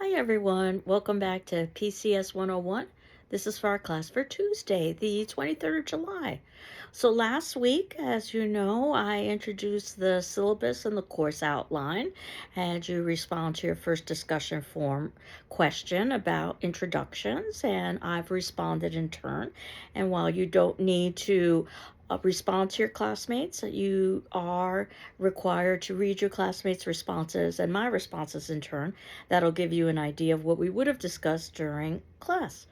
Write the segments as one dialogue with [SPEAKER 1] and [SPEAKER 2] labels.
[SPEAKER 1] Hi everyone, welcome back to PCS 101. This is for our class for Tuesday, the 23rd of July. So last week, as you know, I introduced the syllabus and the course outline. Had you respond to your first discussion form question about introductions, and I've responded in turn. And while you don't need to respond to your classmates, you are required to read your classmates' responses and my responses in turn. That'll give you an idea of what we would have discussed during class.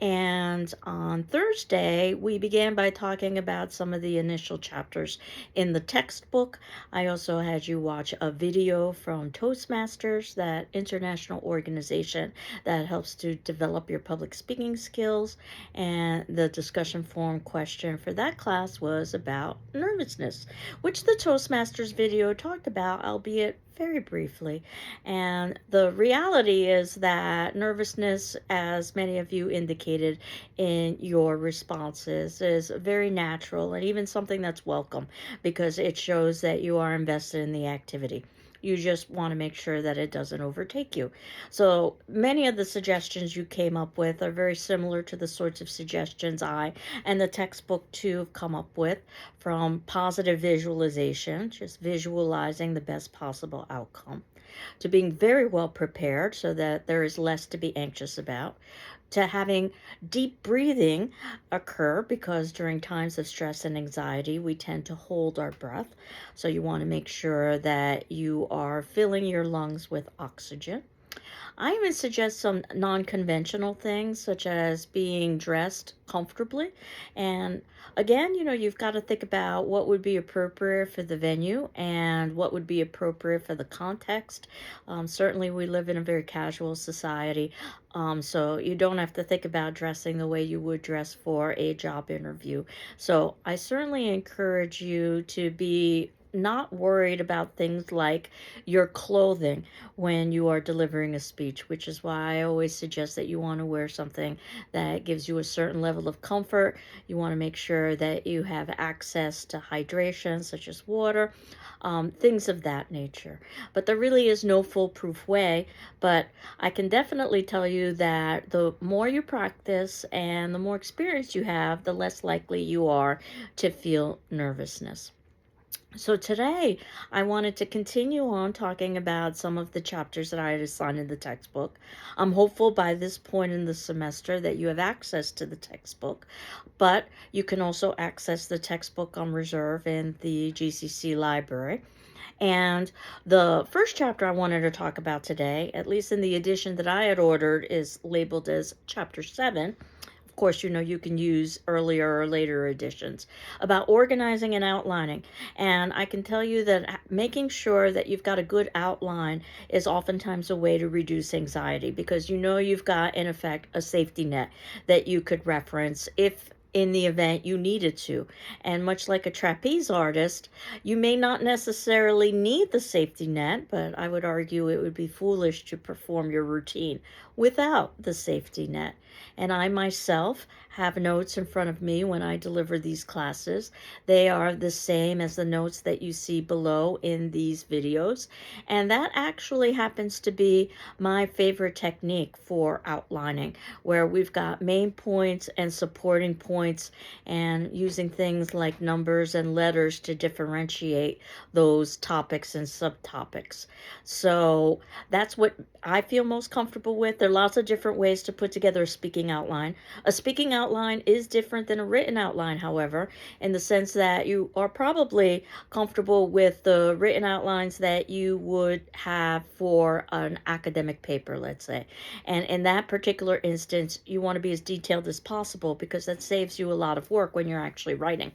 [SPEAKER 1] And on Thursday, we began by talking about some of the initial chapters in the textbook. I also had you watch a video from Toastmasters, that international organization that helps to develop your public speaking skills. And the discussion forum question for that class was about nervousness, which the Toastmasters video talked about, albeit very briefly. And the reality is that nervousness, as many of you indicated in your responses, is very natural and even something that's welcome because it shows that you are invested in the activity. You just want to make sure that it doesn't overtake you. So many of the suggestions you came up with are very similar to the sorts of suggestions I and the textbook too have come up with, from positive visualization, just visualizing the best possible outcome, to being very well prepared so that there is less to be anxious about, to having deep breathing occur because during times of stress and anxiety, we tend to hold our breath. So you want to make sure that you are filling your lungs with oxygen. I even suggest some non conventional things, such as being dressed comfortably. And again, you've got to think about what would be appropriate for the venue and what would be appropriate for the context. Certainly, we live in a very casual society, so you don't have to think about dressing the way you would dress for a job interview. So, I certainly encourage you to be not worried about things like your clothing when you are delivering a speech, which is why I always suggest that you want to wear something that gives you a certain level of comfort. You want to make sure that you have access to hydration, such as water, things of that nature. But there really is no foolproof way. But I can definitely tell you that the more you practice and the more experience you have, the less likely you are to feel nervousness. So today, I wanted to continue on talking about some of the chapters that I had assigned in the textbook. I'm hopeful by this point in the semester that you have access to the textbook, but you can also access the textbook on reserve in the GCC library. And the first chapter I wanted to talk about today, at least in the edition that I had ordered, is labeled as Chapter 7. Of course, you can use earlier or later editions, about organizing and outlining. And I can tell you that making sure that you've got a good outline is oftentimes a way to reduce anxiety, because you've got, in effect, a safety net that you could reference if in the event you needed to. And much like a trapeze artist, you may not necessarily need the safety net, but I would argue it would be foolish to perform your routine without the safety net. And I myself have notes in front of me when I deliver these classes. They are the same as the notes that you see below in these videos. And that actually happens to be my favorite technique for outlining, where we've got main points and supporting points, and using things like numbers and letters to differentiate those topics and subtopics. So that's what I feel most comfortable with. There are lots of different ways to put together a speaking outline. A speaking outline is different than a written outline, however, in the sense that you are probably comfortable with the written outlines that you would have for an academic paper, let's say. And in that particular instance, you want to be as detailed as possible because that saves you a lot of work when you're actually writing.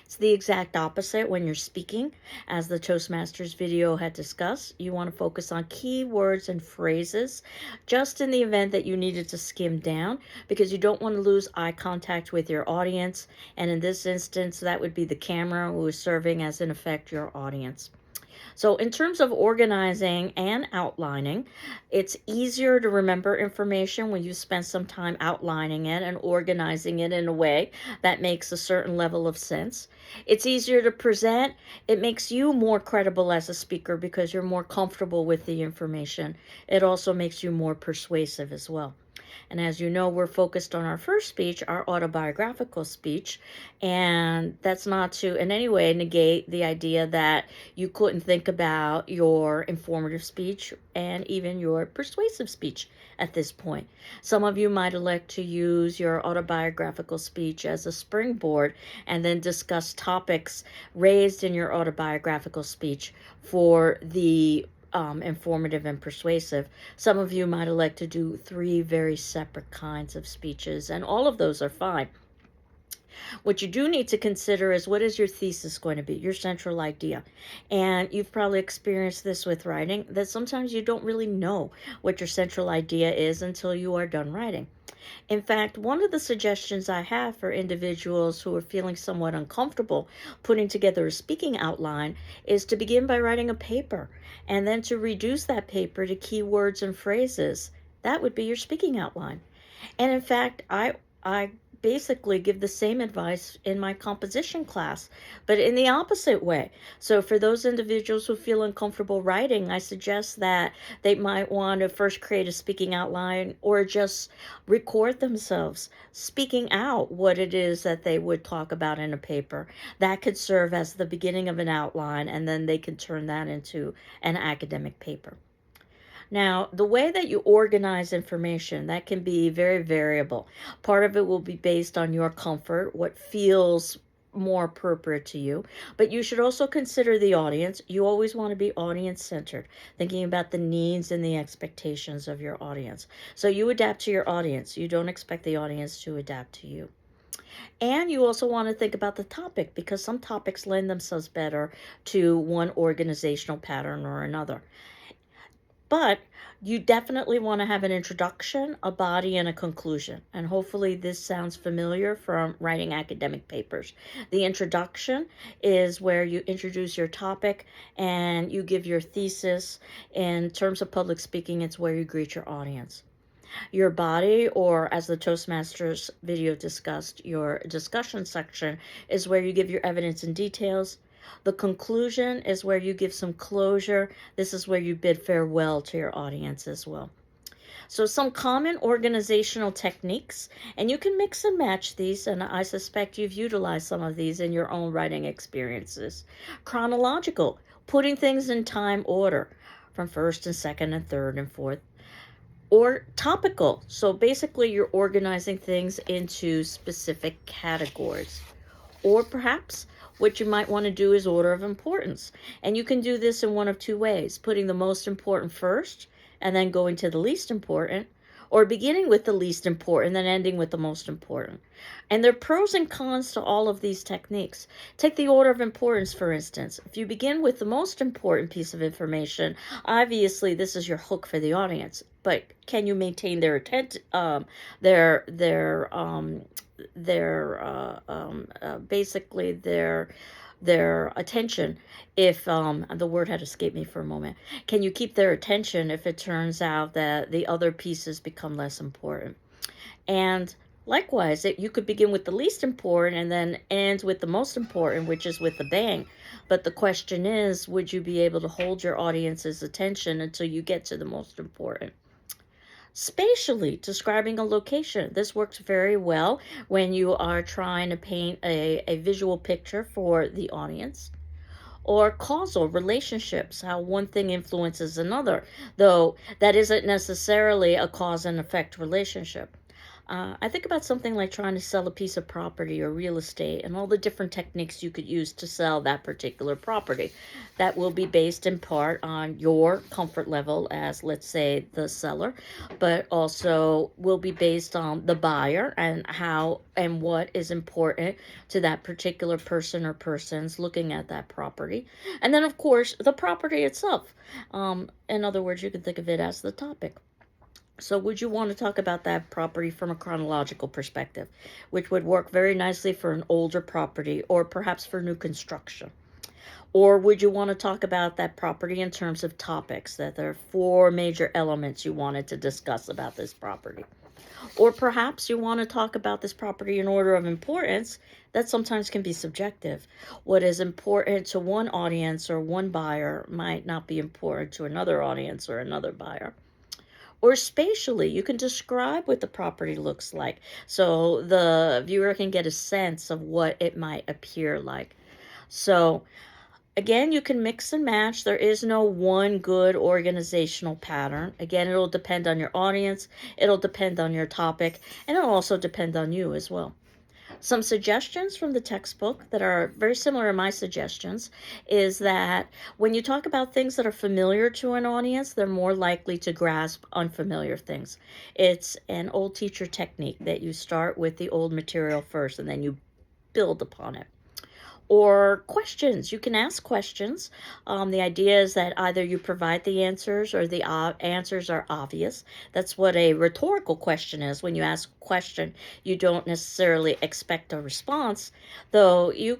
[SPEAKER 1] It's the exact opposite when you're speaking. As the Toastmasters video had discussed, you want to focus on key words and phrases, just in the event that you needed to skim down, because you don't want to lose eye contact with your audience. And in this instance, that would be the camera, who is serving as, in effect, your audience. So, in terms of organizing and outlining, it's easier to remember information when you spend some time outlining it and organizing it in a way that makes a certain level of sense. It's easier to present. It makes you more credible as a speaker because you're more comfortable with the information. It also makes you more persuasive as well. And as you know, we're focused on our first speech, our autobiographical speech. And that's not to in any way negate the idea that you couldn't think about your informative speech and even your persuasive speech at this point. Some of you might elect to use your autobiographical speech as a springboard and then discuss topics raised in your autobiographical speech for the informative and persuasive. Some of you might elect to do three very separate kinds of speeches, and all of those are fine. What you do need to consider is what is your thesis going to be, your central idea. And you've probably experienced this with writing, that sometimes you don't really know what your central idea is until you are done writing. In fact, one of the suggestions I have for individuals who are feeling somewhat uncomfortable putting together a speaking outline is to begin by writing a paper and then to reduce that paper to keywords and phrases. That would be your speaking outline. And in fact, I basically give the same advice in my composition class, but in the opposite way. So for those individuals who feel uncomfortable writing, I suggest that they might want to first create a speaking outline or just record themselves speaking out what it is that they would talk about in a paper. That could serve as the beginning of an outline, and then they can turn that into an academic paper. Now, the way that you organize information, that can be very variable. Part of it will be based on your comfort, what feels more appropriate to you, but you should also consider the audience. You always want to be audience centered, thinking about the needs and the expectations of your audience. So you adapt to your audience. You don't expect the audience to adapt to you. And you also want to think about the topic because some topics lend themselves better to one organizational pattern or another. But you definitely want to have an introduction, a body, and a conclusion. And hopefully this sounds familiar from writing academic papers. The introduction is where you introduce your topic and you give your thesis. In terms of public speaking, it's where you greet your audience. Your body, or as the Toastmasters video discussed, your discussion section is where you give your evidence and details. The conclusion is where you give some closure. This is where you bid farewell to your audience as well. So some common organizational techniques, and you can mix and match these, and I suspect you've utilized some of these in your own writing experiences. Chronological, putting things in time order from first and second and third and fourth. Or topical, so basically you're organizing things into specific categories. Or perhaps what you might want to do is order of importance. And you can do this in one of two ways, putting the most important first and then going to the least important, or beginning with the least important, then ending with the most important. And there are pros and cons to all of these techniques. Take the order of importance, for instance. If you begin with the most important piece of information, obviously this is your hook for the audience. But can you maintain their attention, basically their attention if the word had escaped me for a moment. Can you keep their attention if it turns out that the other pieces become less important? And likewise, you could begin with the least important and then end with the most important, which is with the bang. But the question is, would you be able to hold your audience's attention until you get to the most important? Spatially, describing a location. This works very well when you are trying to paint a visual picture for the audience. Or causal relationships, how one thing influences another, though that isn't necessarily a cause and effect relationship. I think about something like trying to sell a piece of property or real estate and all the different techniques you could use to sell that particular property. That will be based in part on your comfort level as, let's say, the seller, but also will be based on the buyer and how and what is important to that particular person or persons looking at that property. And then, of course, the property itself. In other words, you can think of it as the topic. So would you want to talk about that property from a chronological perspective, which would work very nicely for an older property or perhaps for new construction? Or would you want to talk about that property in terms of topics, that there are four major elements you wanted to discuss about this property? Or perhaps you want to talk about this property in order of importance. That sometimes can be subjective. What is important to one audience or one buyer might not be important to another audience or another buyer. Or spatially, you can describe what the property looks like so the viewer can get a sense of what it might appear like. So again, you can mix and match. There is no one good organizational pattern. Again, it'll depend on your audience, it'll depend on your topic, and it'll also depend on you as well. Some suggestions from the textbook that are very similar to my suggestions is that when you talk about things that are familiar to an audience, they're more likely to grasp unfamiliar things. It's an old teacher technique that you start with the old material first and then you build upon it. Or questions. You can ask questions. The idea is that either you provide the answers or the answers are obvious. That's what a rhetorical question is. When you ask a question, you don't necessarily expect a response, though you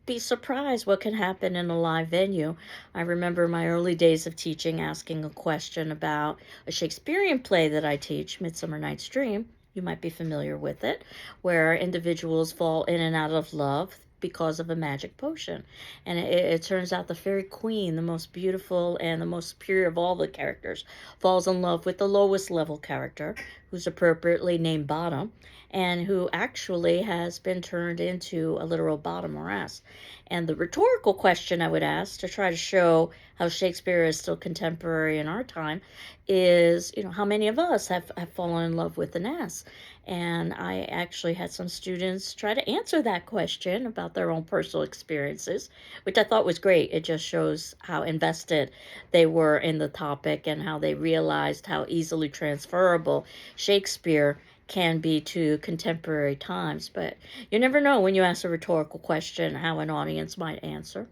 [SPEAKER 1] be surprised what can happen in a live venue. I remember my early days of teaching asking a question about a Shakespearean play that I teach, Midsummer Night's Dream. You might be familiar with it, where individuals fall in and out of love because of a magic potion. And it turns out the fairy queen, the most beautiful and the most superior of all the characters, falls in love with the lowest level character, who's appropriately named Bottom, and who actually has been turned into a literal bottom morass. And the rhetorical question I would ask to try to show how Shakespeare is still contemporary in our time is, how many of us have fallen in love with an ass? And I actually had some students try to answer that question about their own personal experiences, which I thought was great. It just shows how invested they were in the topic and how they realized how easily transferable Shakespeare can be to contemporary times. But you never know when you ask a rhetorical question how an audience might answer.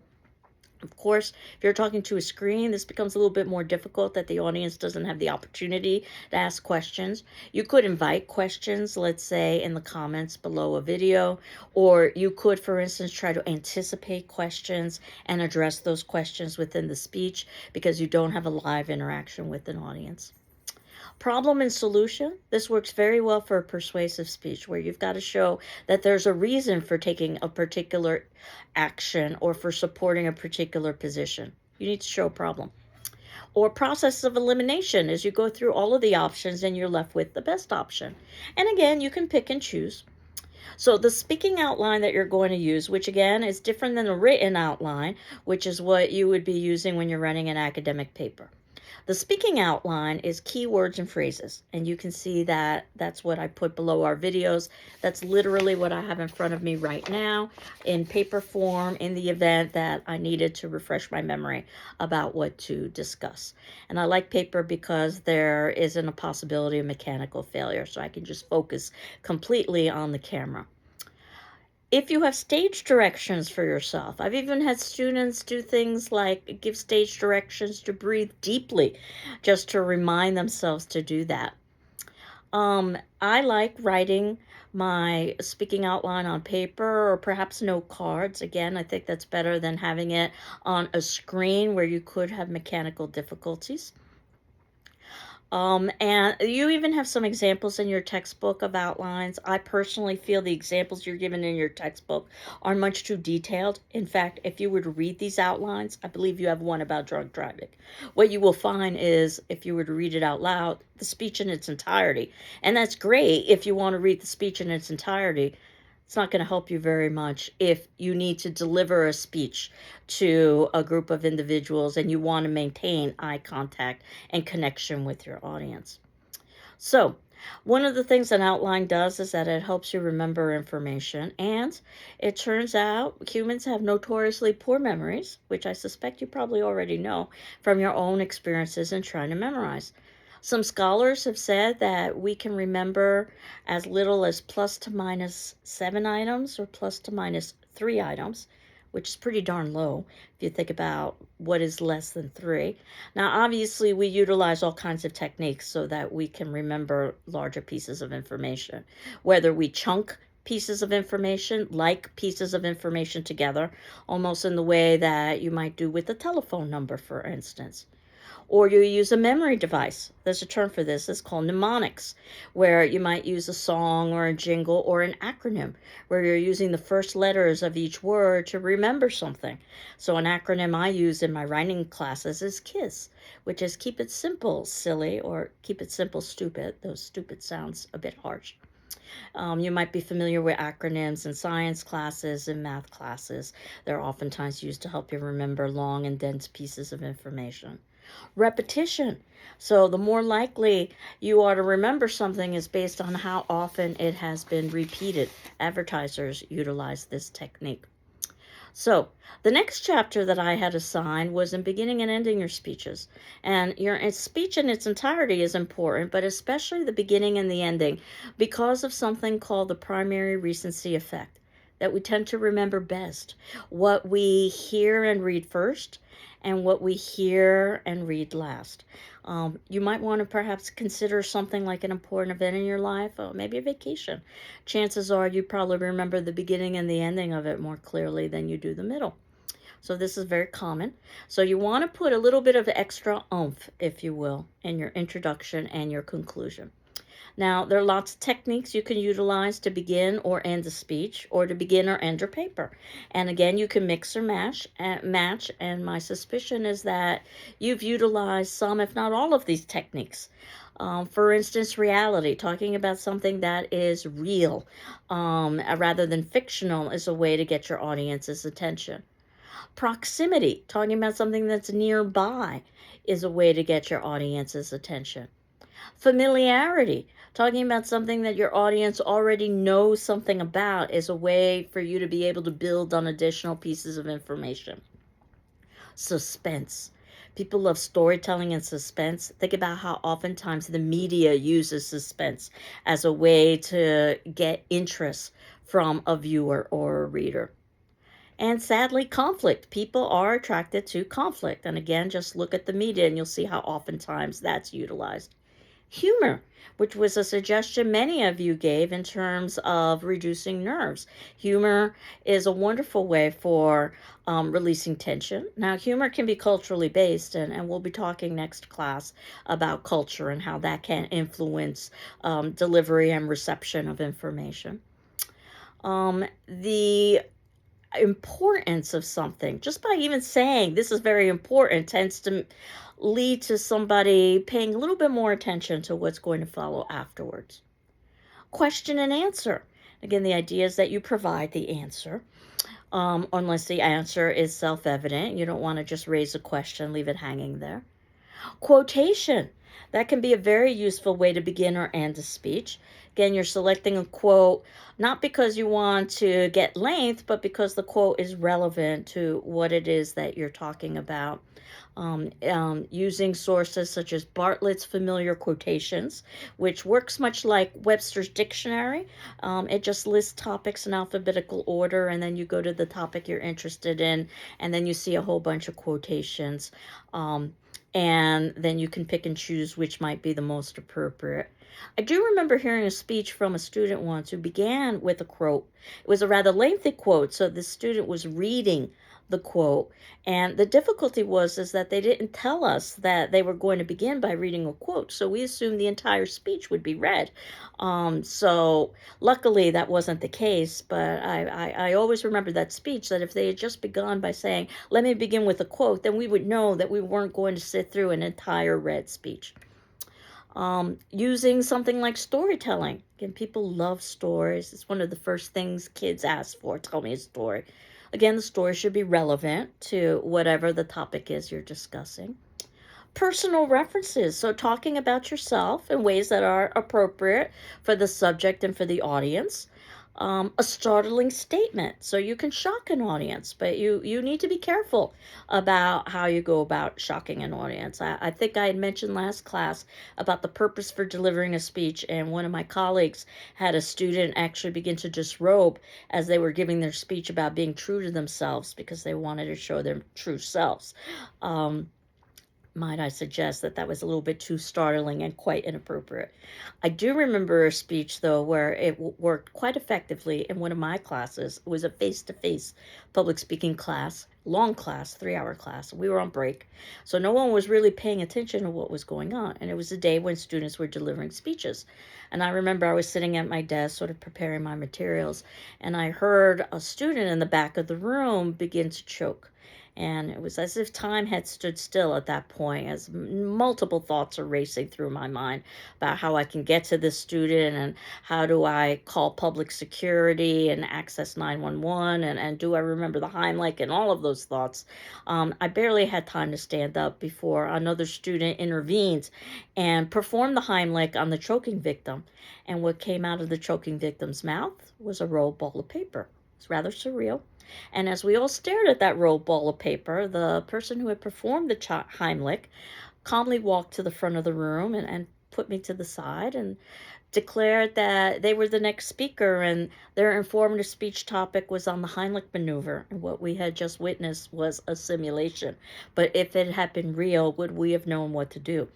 [SPEAKER 1] Of course, if you're talking to a screen, this becomes a little bit more difficult, that the audience doesn't have the opportunity to ask questions. You could invite questions, let's say, in the comments below a video, or you could, for instance, try to anticipate questions and address those questions within the speech because you don't have a live interaction with an audience. Problem and solution. This works very well for a persuasive speech where you've got to show that there's a reason for taking a particular action or for supporting a particular position. You need to show a problem. Or process of elimination, as you go through all of the options and you're left with the best option. And again, you can pick and choose. So the speaking outline that you're going to use, which again is different than a written outline, which is what you would be using when you're running an academic paper. The speaking outline is keywords and phrases, and you can see that that's what I put below our videos. That's literally what I have in front of me right now in paper form in the event that I needed to refresh my memory about what to discuss. And I like paper because there isn't a possibility of mechanical failure, so I can just focus completely on the camera. If you have stage directions for yourself, I've even had students do things like give stage directions to breathe deeply just to remind themselves to do that. I like writing my speaking outline on paper or perhaps note cards. Again, I think that's better than having it on a screen where you could have mechanical difficulties. And you even have some examples in your textbook of outlines. I personally feel the examples you're given in your textbook are much too detailed. In fact, if you were to read these outlines, I believe you have one about drunk driving. What you will find is, if you were to read it out loud, the speech in its entirety. And that's great if you want to read the speech in its entirety. It's not going to help you very much if you need to deliver a speech to a group of individuals and you want to maintain eye contact and connection with your audience. So, one of the things an outline does is that it helps you remember information, and it turns out humans have notoriously poor memories, which I suspect you probably already know from your own experiences in trying to memorize. Some scholars have said that we can remember as little as plus to minus 7 items or plus to minus 3 items, which is pretty darn low if you think about what is less than 3. Now, obviously, we utilize all kinds of techniques so that we can remember larger pieces of information, whether we chunk pieces of information, like pieces of information together, almost in the way that you might do with a telephone number, for instance. Or you use a memory device. There's a term for this. It's called mnemonics, where you might use a song or a jingle or an acronym, where you're using the first letters of each word to remember something. So an acronym I use in my writing classes is KISS, which is keep it simple, silly, or keep it simple, stupid. Those stupid sounds a bit harsh. You might be familiar with acronyms in science classes and math classes. They're oftentimes used to help you remember long and dense pieces of information. Repetition. So the more likely you are to remember something is based on how often it has been repeated. Advertisers utilize this technique. So the next chapter that I had assigned was in beginning and ending your speeches. And your speech in its entirety is important, but especially the beginning and the ending, because of something called the primary recency effect, that we tend to remember best. What we hear and read first, and what we hear and read last. You might want to perhaps consider something like an important event in your life, maybe a vacation. Chances are you probably remember the beginning and the ending of it more clearly than you do the middle. So this is very common. So you want to put a little bit of extra oomph, if you will, in your introduction and your conclusion. Now, there are lots of techniques you can utilize to begin or end a speech, or to begin or end a paper. And again, you can mix or match, and my suspicion is that you've utilized some, if not all, of these techniques. For instance, reality, talking about something that is real, rather than fictional, is a way to get your audience's attention. Proximity, talking about something that's nearby, is a way to get your audience's attention. Familiarity, talking about something that your audience already knows something about, is a way for you to be able to build on additional pieces of information. Suspense. People love storytelling and suspense. Think about how oftentimes the media uses suspense as a way to get interest from a viewer or a reader. And sadly, conflict. People are attracted to conflict. And again, just look at the media and you'll see how oftentimes that's utilized. Humor, which was a suggestion many of you gave in terms of reducing nerves. Humor is a wonderful way for releasing tension. Now, humor can be culturally based, and we'll be talking next class about culture and how that can influence delivery and reception of information. The importance of something, just by even saying this is very important, tends to lead to somebody paying a little bit more attention to what's going to follow afterwards. Question and answer. Again, the idea is that you provide the answer, unless the answer is self-evident. You don't want to just raise a question, leave it hanging there. Quotation. That can be a very useful way to begin or end a speech. Again, you're selecting a quote not because you want to get length, but because the quote is relevant to what it is that you're talking about. Using sources such as Bartlett's Familiar Quotations, which works much like Webster's Dictionary. It just lists topics in alphabetical order, and then you go to the topic you're interested in, and then you see a whole bunch of quotations. And then you can pick and choose which might be the most appropriate. I do remember hearing a speech from a student once who began with a quote. It was a rather lengthy quote, so the student was reading the quote, and the difficulty is that they didn't tell us that they were going to begin by reading a quote, so we assumed the entire speech would be read. So luckily that wasn't the case, but I always remember that speech, that if they had just begun by saying, let me begin with a quote, then we would know that we weren't going to sit through an entire read speech. Using something like storytelling. Again, people love stories. It's one of the first things kids ask for. Tell me a story. Again, the story should be relevant to whatever the topic is you're discussing. Personal references. So talking about yourself in ways that are appropriate for the subject and for the audience. A startling statement. So you can shock an audience, but you need to be careful about how you go about shocking an audience. I think I had mentioned last class about the purpose for delivering a speech, and one of my colleagues had a student actually begin to disrobe as they were giving their speech about being true to themselves because they wanted to show their true selves. might I suggest that that was a little bit too startling and quite inappropriate. I do remember a speech, though, where it worked quite effectively in one of my classes. It was a face to face public speaking class, long class, 3 hour class. We were on break. So no one was really paying attention to what was going on. And it was a day when students were delivering speeches. And I remember I was sitting at my desk, sort of preparing my materials, and I heard a student in the back of the room begin to choke. And it was as if time had stood still at that point, as multiple thoughts are racing through my mind about how I can get to this student and how do I call public security and access 911 and do I remember the Heimlich and all of those thoughts. I barely had time to stand up before another student intervened and performed the Heimlich on the choking victim. And what came out of the choking victim's mouth was a rolled ball of paper. It's rather surreal. And as we all stared at that rolled ball of paper, the person who had performed the Heimlich calmly walked to the front of the room and put me to the side and declared that they were the next speaker and their informative speech topic was on the Heimlich maneuver. And what we had just witnessed was a simulation. But if it had been real, would we have known what to do?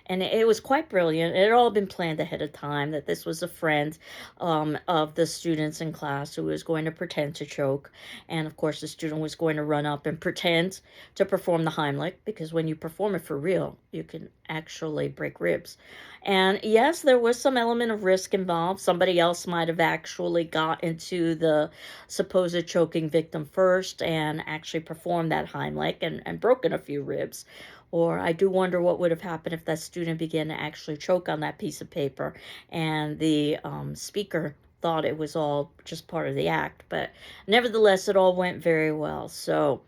[SPEAKER 1] And it was quite brilliant. It had all been planned ahead of time, that this was a friend of the students in class who was going to pretend to choke. And of course, the student was going to run up and pretend to perform the Heimlich, because when you perform it for real, you can actually break ribs. And yes, there was some element of risk involved. Somebody else might have actually got into the supposed choking victim first and actually performed that Heimlich and broken a few ribs. Or I do wonder what would have happened if that student began to actually choke on that piece of paper and the speaker thought it was all just part of the act. But nevertheless, it all went very well. So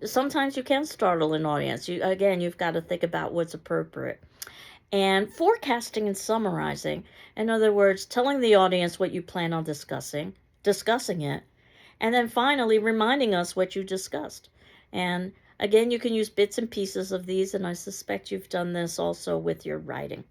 [SPEAKER 1] sometimes you can startle an audience. You've got to think about what's appropriate. And forecasting and summarizing, in other words, telling the audience what you plan on discussing it, and then finally reminding us what you discussed. And again, you can use bits and pieces of these, and I suspect you've done this also with your writing.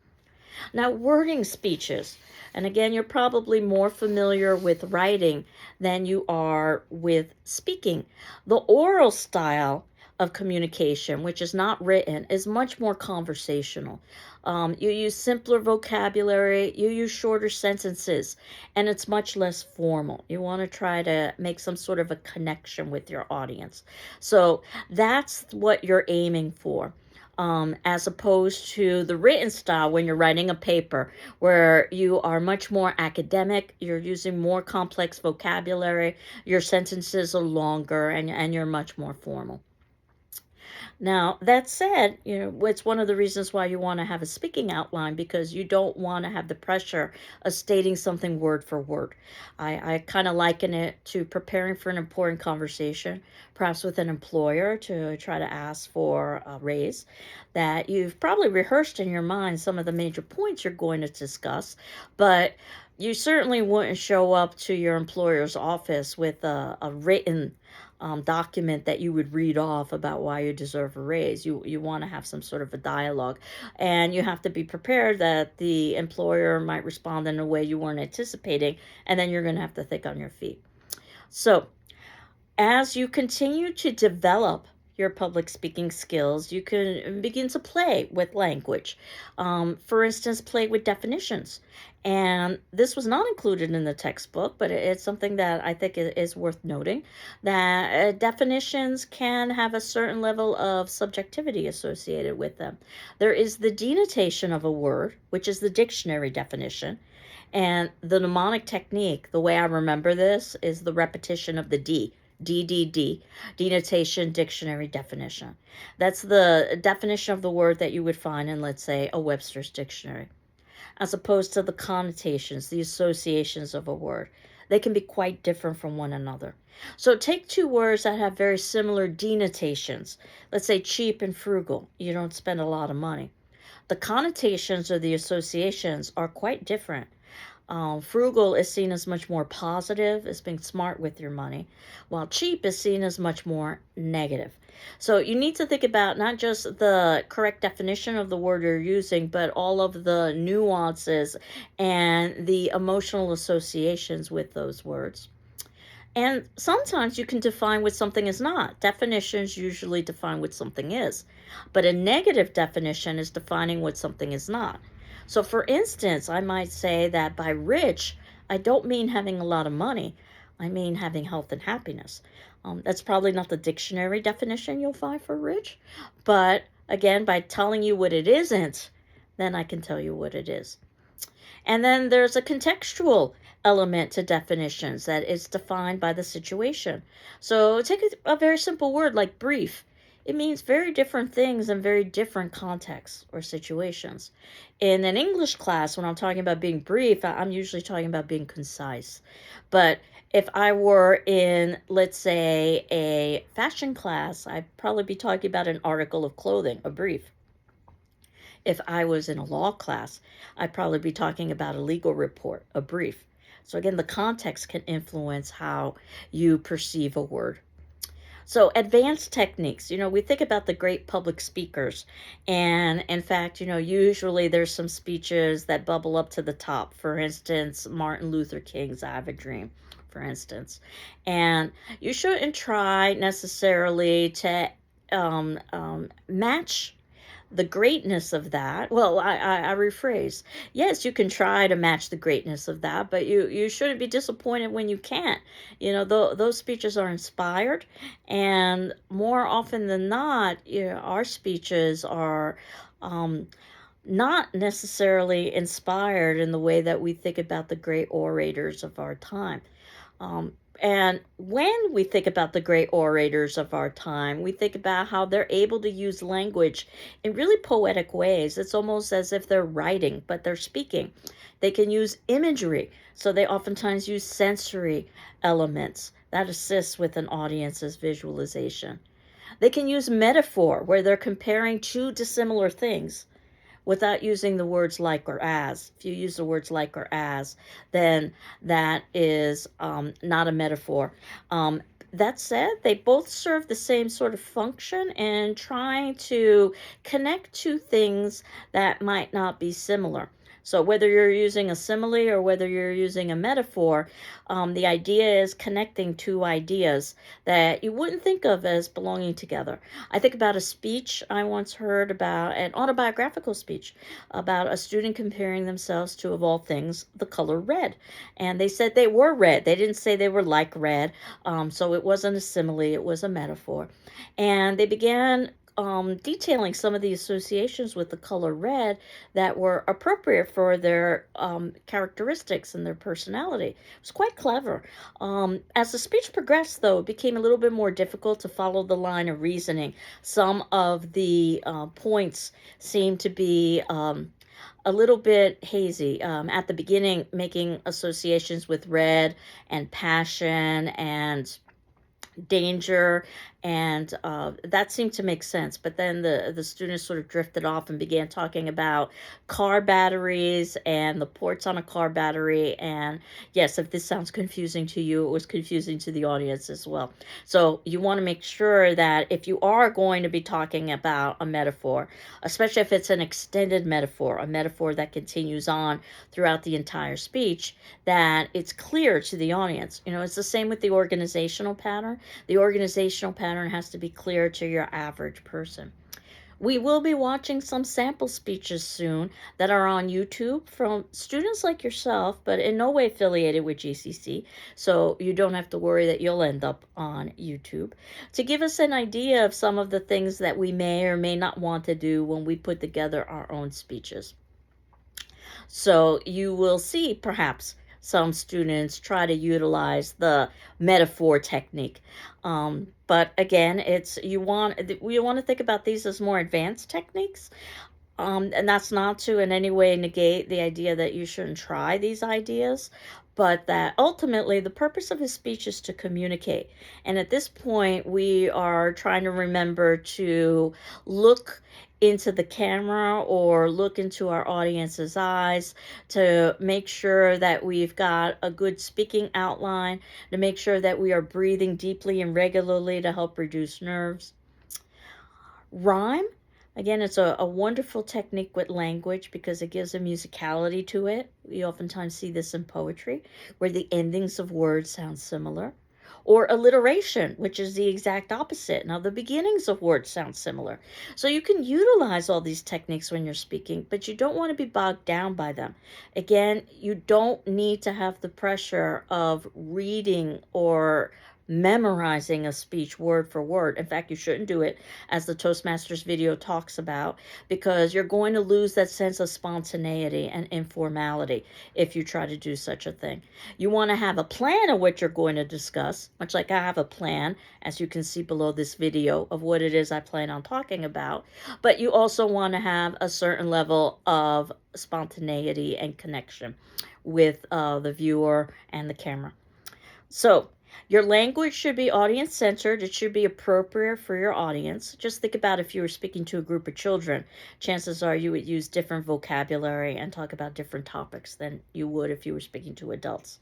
[SPEAKER 1] Now, wording speeches. And again, you're probably more familiar with writing than you are with speaking. The oral style of communication, which is not written, is much more conversational. You use simpler vocabulary, you use shorter sentences, and it's much less formal. You want to try to make some sort of a connection with your audience. So that's what you're aiming for. As opposed to the written style when you're writing a paper where you are much more academic, you're using more complex vocabulary, your sentences are longer, and you're much more formal. Now, that said, it's one of the reasons why you want to have a speaking outline, because you don't want to have the pressure of stating something word for word. I kind of liken it to preparing for an important conversation, perhaps with an employer to try to ask for a raise, that you've probably rehearsed in your mind some of the major points you're going to discuss, but you certainly wouldn't show up to your employer's office with a written document that you would read off about why you deserve a raise. You want to have some sort of a dialogue, and you have to be prepared that the employer might respond in a way you weren't anticipating, and then you're going to have to think on your feet. So as you continue to develop your public speaking skills, you can begin to play with language. For instance, play with definitions. And this was not included in the textbook, but it's something that I think is worth noting, that definitions can have a certain level of subjectivity associated with them. There is the denotation of a word, which is the dictionary definition. And the mnemonic technique, the way I remember this, is the repetition of the D. DDD, denotation, dictionary, definition. That's the definition of the word that you would find in, let's say, a Webster's dictionary, as opposed to the connotations, the associations of a word. They can be quite different from one another. So take two words that have very similar denotations. Let's say cheap and frugal. You don't spend a lot of money. The connotations or the associations are quite different. Frugal is seen as much more positive, as being smart with your money, while cheap is seen as much more negative. So you need to think about not just the correct definition of the word you're using, but all of the nuances and the emotional associations with those words. And sometimes you can define what something is not. Definitions usually define what something is, but a negative definition is defining what something is not. So, for instance, I might say that by rich, I don't mean having a lot of money, I mean having health and happiness. That's probably not the dictionary definition you'll find for rich, but again, by telling you what it isn't, then I can tell you what it is. And then there's a contextual element to definitions that is defined by the situation. So take a very simple word like brief. It means very different things in very different contexts or situations. In an English class, when I'm talking about being brief, I'm usually talking about being concise. But if I were in, let's say, a fashion class, I'd probably be talking about an article of clothing, a brief. If I was in a law class, I'd probably be talking about a legal report, a brief. So again, the context can influence how you perceive a word. So advanced techniques, we think about the great public speakers. And in fact, usually there's some speeches that bubble up to the top. For instance, Martin Luther King's I Have a Dream, for instance. And you shouldn't try necessarily to match the greatness of that. Well, I rephrase. Yes, you can try to match the greatness of that, but you shouldn't be disappointed when you can't. Those speeches are inspired, and more often than not, our speeches are not necessarily inspired in the way that we think about the great orators of our time. Um, and when we think about the great orators of our time, we think about how they're able to use language in really poetic ways. It's almost as if they're writing, but they're speaking. They can use imagery, so they oftentimes use sensory elements that assists with an audience's visualization. They can use metaphor, where they're comparing two dissimilar things without using the words like or as. If you use the words like or as, then that is not a metaphor. That said, they both serve the same sort of function in trying to connect two things that might not be similar. So whether you're using a simile or whether you're using a metaphor, the idea is connecting two ideas that you wouldn't think of as belonging together. I think about a speech I once heard, about an autobiographical speech about a student comparing themselves to, of all things, the color red. And they said they were red. They didn't say they were like red. So it wasn't a simile, it was a metaphor. And they began detailing some of the associations with the color red that were appropriate for their characteristics and their personality. It was quite clever. As the speech progressed, though, it became a little bit more difficult to follow the line of reasoning. Some of the points seemed to be a little bit hazy. At the beginning, making associations with red and passion and danger, and that seemed to make sense. But then the students sort of drifted off and began talking about car batteries and the ports on a car battery. And yes, if this sounds confusing to you, it was confusing to the audience as well. So you want to make sure that if you are going to be talking about a metaphor, especially if it's an extended metaphor, a metaphor that continues on throughout the entire speech, that it's clear to the audience. It's the same with the organizational pattern. The organizational pattern has to be clear to your average person. We will be watching some sample speeches soon that are on YouTube from students like yourself, but in no way affiliated with GCC, so you don't have to worry that you'll end up on YouTube, to give us an idea of some of the things that we may or may not want to do when we put together our own speeches. So you will see perhaps some students try to utilize the metaphor technique. But again, you want to think about these as more advanced techniques. And that's not to in any way negate the idea that you shouldn't try these ideas, but that ultimately the purpose of his speech is to communicate. And at this point, we are trying to remember to look into the camera or look into our audience's eyes to make sure that we've got a good speaking outline, to make sure that we are breathing deeply and regularly to help reduce nerves. Rhyme. Again, it's a wonderful technique with language because it gives a musicality to it. We oftentimes see this in poetry where the endings of words sound similar. or alliteration, which is the exact opposite. Now, the beginnings of words sound similar. So you can utilize all these techniques when you're speaking, but you don't want to be bogged down by them. Again, you don't need to have the pressure of reading or memorizing a speech word for word. In fact, you shouldn't do it, as the Toastmasters video talks about, because you're going to lose that sense of spontaneity and informality if you try to do such a thing. You want to have a plan of what you're going to discuss, much like I have a plan, as you can see below this video, of what it is I plan on talking about. But you also want to have a certain level of spontaneity and connection with the viewer and the camera. So, your language should be audience centered. It should be appropriate for your audience. Just think about if you were speaking to a group of children, chances are you would use different vocabulary and talk about different topics than you would if you were speaking to adults.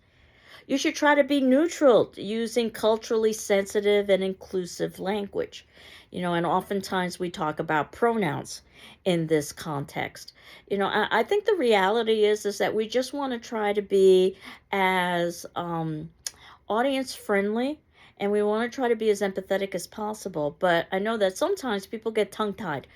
[SPEAKER 1] You should try to be neutral, using culturally sensitive and inclusive language. And oftentimes we talk about pronouns in this context. I think the reality is that we just want to try to be as audience friendly, and we want to try to be as empathetic as possible. But I know that sometimes people get tongue-tied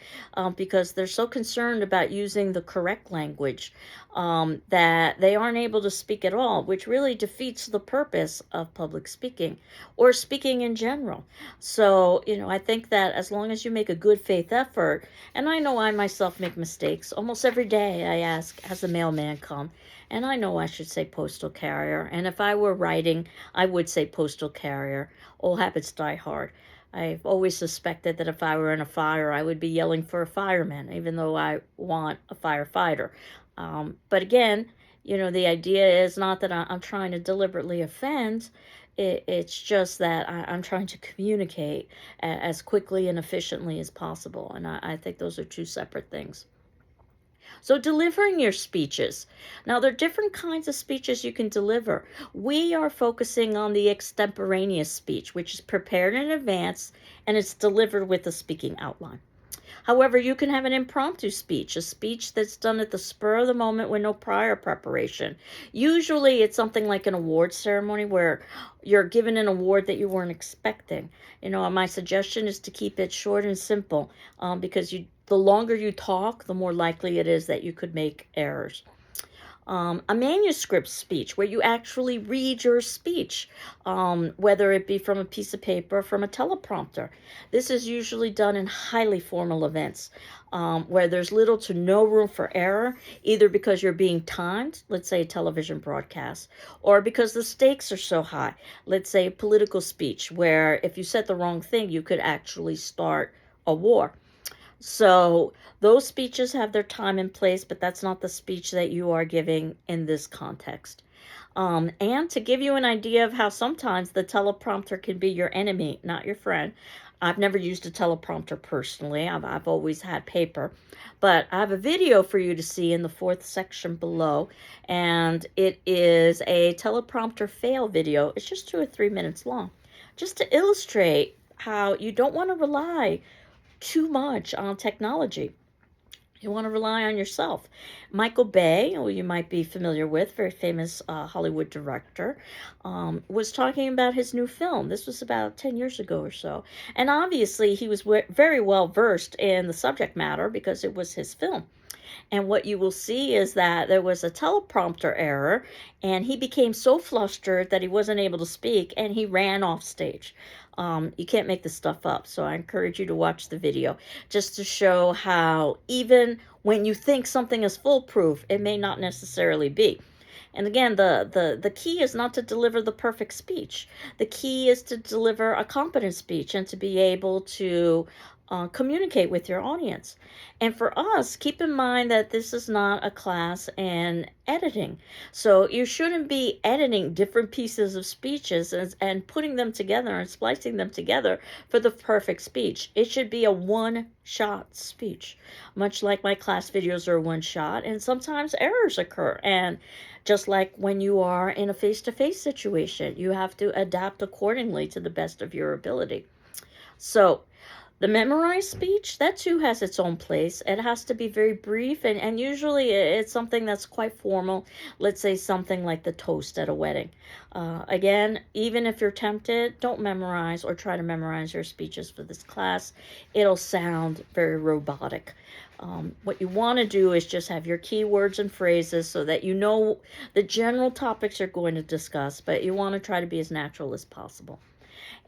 [SPEAKER 1] because they're so concerned about using the correct language that they aren't able to speak at all, which really defeats the purpose of public speaking or speaking in general. So, I think that as long as you make a good faith effort, and I know I myself make mistakes. Almost every day I ask, has the mailman come? And I know I should say postal carrier. And if I were writing, I would say postal carrier. Old habits die hard. I've always suspected that if I were in a fire, I would be yelling for a fireman, even though I want a firefighter. But again, the idea is not that I'm trying to deliberately offend. It's just that I'm trying to communicate as quickly and efficiently as possible. And I think those are two separate things. So delivering your speeches. Now, there are different kinds of speeches you can deliver. We are focusing on the extemporaneous speech, which is prepared in advance and it's delivered with a speaking outline. However, you can have an impromptu speech, a speech that's done at the spur of the moment with no prior preparation. Usually it's something like an award ceremony where you're given an award that you weren't expecting. My suggestion is to keep it short and simple because the longer you talk, the more likely it is that you could make errors. A manuscript speech where you actually read your speech, whether it be from a piece of paper or from a teleprompter. This is usually done in highly formal events where there's little to no room for error, either because you're being timed, let's say a television broadcast, or because the stakes are so high, let's say a political speech, where if you said the wrong thing, you could actually start a war. So those speeches have their time and place, but that's not the speech that you are giving in this context. And to give you an idea of how sometimes the teleprompter can be your enemy, not your friend. I've never used a teleprompter personally. I've always had paper. But I have a video for you to see in the fourth section below. And it is a teleprompter fail video. It's just 2 or 3 minutes long. Just to illustrate how you don't want to rely too much on technology. You want to rely on yourself. Michael Bay, who you might be familiar with, very famous Hollywood director, was talking about his new film. This was about 10 years ago or so. And obviously he was very well versed in the subject matter because it was his film. And what you will see is that there was a teleprompter error, and he became so flustered that he wasn't able to speak, and he ran off stage. You can't make this stuff up, so I encourage you to watch the video just to show how even when you think something is foolproof, it may not necessarily be. And again, the key is not to deliver the perfect speech. The key is to deliver a competent speech and to be able to communicate with your audience. And for us, keep in mind that this is not a class in editing. So you shouldn't be editing different pieces of speeches and putting them together and splicing them together for the perfect speech. It should be a one-shot speech, much like my class videos are one shot, and sometimes errors occur. And just like when you are in a face-to-face situation, you have to adapt accordingly to the best of your ability. So The memorized speech, that too has its own place. It has to be very brief, and usually it's something that's quite formal. Let's say something like the toast at a wedding. Again, even if you're tempted, don't memorize or try to memorize your speeches for this class. It'll sound very robotic. What you want to do is just have your keywords and phrases so that you know the general topics you're going to discuss, but you want to try to be as natural as possible.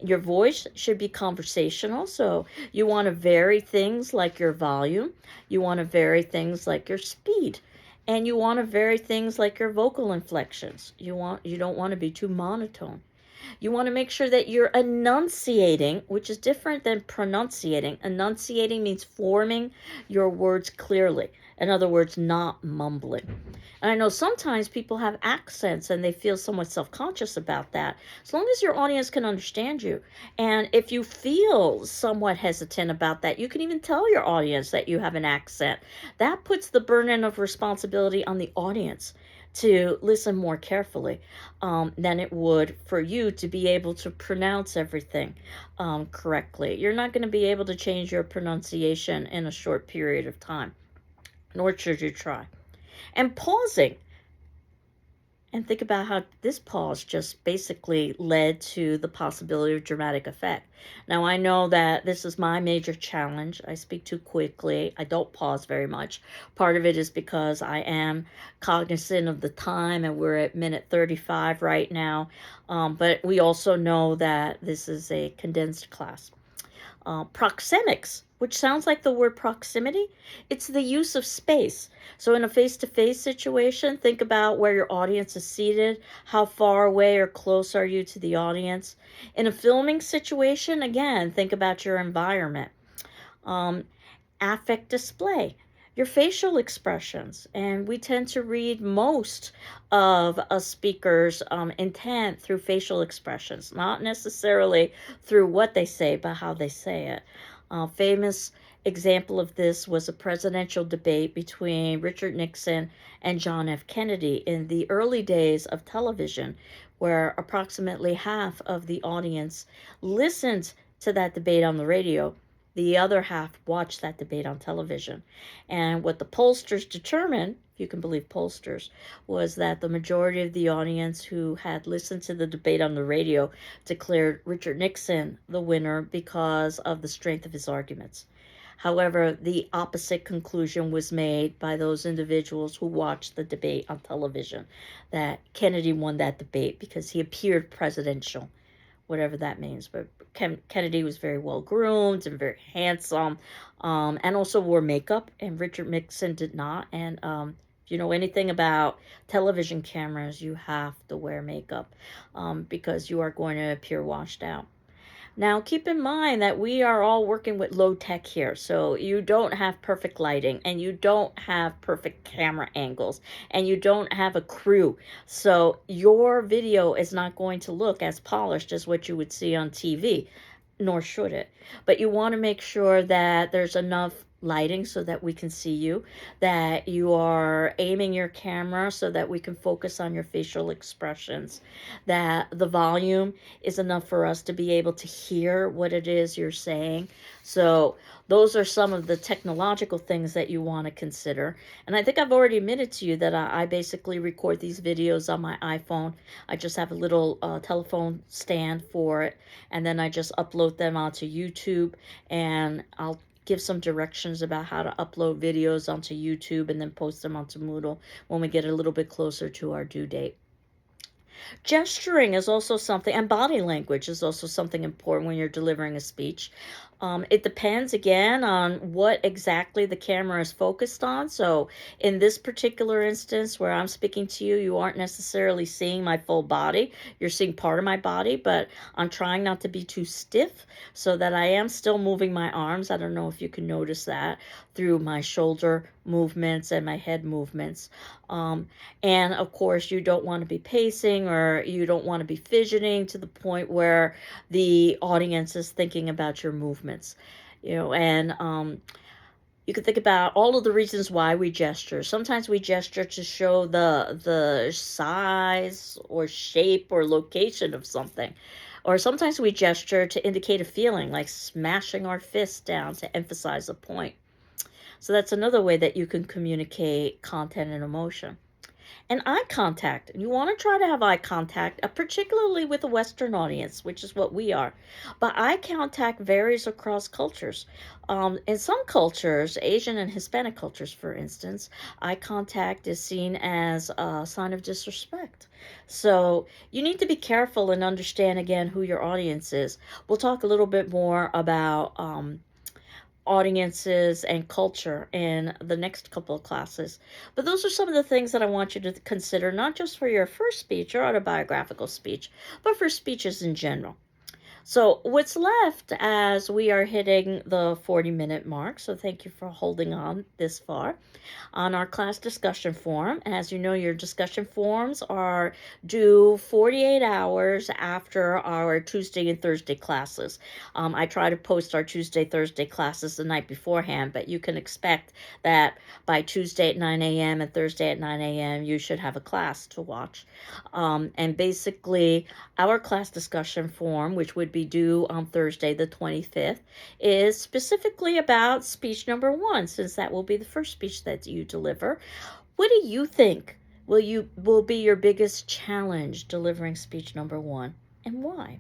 [SPEAKER 1] Your voice should be conversational, so you want to vary things like your volume, you want to vary things like your speed, and you want to vary things like your vocal inflections. You don't want to be too monotone. You want to make sure that you're enunciating, which is different than pronunciating. Enunciating means forming your words clearly. In other words, not mumbling. And I know sometimes people have accents and they feel somewhat self-conscious about that. As long as your audience can understand you. And if you feel somewhat hesitant about that, you can even tell your audience that you have an accent. That puts the burden of responsibility on the audience to listen more carefully than it would for you to be able to pronounce everything correctly. You're not going to be able to change your pronunciation in a short period of time, nor should you try. And pausing. And think about how this pause just basically led to the possibility of dramatic effect. Now, I know that this is my major challenge. I speak too quickly. I don't pause very much. Part of it is because I am cognizant of the time, and we're at minute 35 right now. But we also know that this is a condensed class. Proxemics, which sounds like the word proximity. It's the use of space. So in a face-to-face situation, think about where your audience is seated. How far away or close are you to the audience? In a filming situation, again, think about your environment. Affect display, your facial expressions. And we tend to read most of a speaker's intent through facial expressions, not necessarily through what they say, but how they say it. Famous example of this was a presidential debate between Richard Nixon and John F. Kennedy in the early days of television, where approximately half of the audience listened to that debate on the radio. The other half watched that debate on television. And what the pollsters determined, if you can believe pollsters, was that the majority of the audience who had listened to the debate on the radio declared Richard Nixon the winner because of the strength of his arguments. However, the opposite conclusion was made by those individuals who watched the debate on television, that Kennedy won that debate because he appeared presidential, whatever that means. But Kennedy was very well groomed and very handsome, and also wore makeup, and Richard Nixon did not. And if you know anything about television cameras, you have to wear makeup because you are going to appear washed out. Now, keep in mind that we are all working with low tech here, so you don't have perfect lighting, and you don't have perfect camera angles, and you don't have a crew. So your video is not going to look as polished as what you would see on TV, nor should it. But you want to make sure that there's enough lighting so that we can see you, that you are aiming your camera so that we can focus on your facial expressions, that the volume is enough for us to be able to hear what it is you're saying. So those are some of the technological things that you want to consider. And I think I've already admitted to you that I basically record these videos on my iPhone. I just have a little telephone stand for it, and then I just upload them onto YouTube, and I'll give some directions about how to upload videos onto YouTube and then post them onto Moodle when we get a little bit closer to our due date. Gesturing is also something, and body language is also something important when you're delivering a speech. It depends, again, on what exactly the camera is focused on. So in this particular instance where I'm speaking to you, you aren't necessarily seeing my full body. You're seeing part of my body, but I'm trying not to be too stiff so that I am still moving my arms. I don't know if you can notice that through my shoulder movements and my head movements. And of course, you don't want to be pacing, or you don't want to be fidgeting to the point where the audience is thinking about your movements. And you can think about all of the reasons why we gesture. Sometimes we gesture to show the size or shape or location of something. Or sometimes we gesture to indicate a feeling, like smashing our fists down to emphasize a point. So that's another way that you can communicate content and emotion. And eye contact. You want to try to have eye contact, particularly with a Western audience, which is what we are. But eye contact varies across cultures. In some cultures, Asian and Hispanic cultures, for instance, eye contact is seen as a sign of disrespect. So you need to be careful and understand again who your audience is. We'll talk a little bit more about audiences and culture in the next couple of classes. But those are some of the things that I want you to consider, not just for your first speech or autobiographical speech, but for speeches in general. So, what's left as we are hitting the 40-minute mark, so thank you for holding on this far, on our class discussion forum. As you know, your discussion forums are due 48 hours after our Tuesday and Thursday classes. I try to post our Tuesday, Thursday classes the night beforehand, but you can expect that by Tuesday at 9 a.m. and Thursday at 9 a.m., you should have a class to watch. And basically, our class discussion forum, which would be due on Thursday, the 25th, is specifically about speech number 1, since that will be the first speech that you deliver. What do you think will be your biggest challenge delivering speech number 1, and why?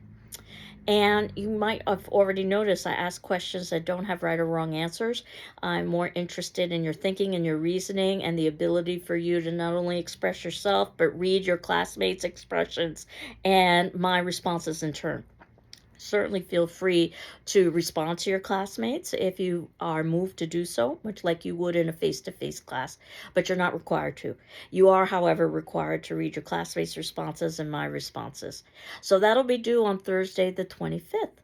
[SPEAKER 1] And you might have already noticed I ask questions that don't have right or wrong answers. I'm more interested in your thinking and your reasoning and the ability for you to not only express yourself, but read your classmates' expressions and my responses in turn. Certainly feel free to respond to your classmates if you are moved to do so, much like you would in a face-to-face class, but you're not required to. You are, however, required to read your classmates' responses and my responses. So that'll be due on Thursday, the 25th.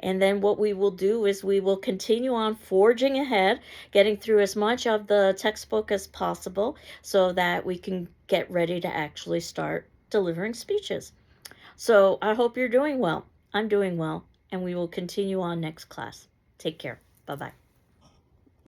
[SPEAKER 1] And then what we will do is we will continue on forging ahead, getting through as much of the textbook as possible so that we can get ready to actually start delivering speeches. So I hope you're doing well. I'm doing well, and we will continue on next class. Take care. Bye-bye.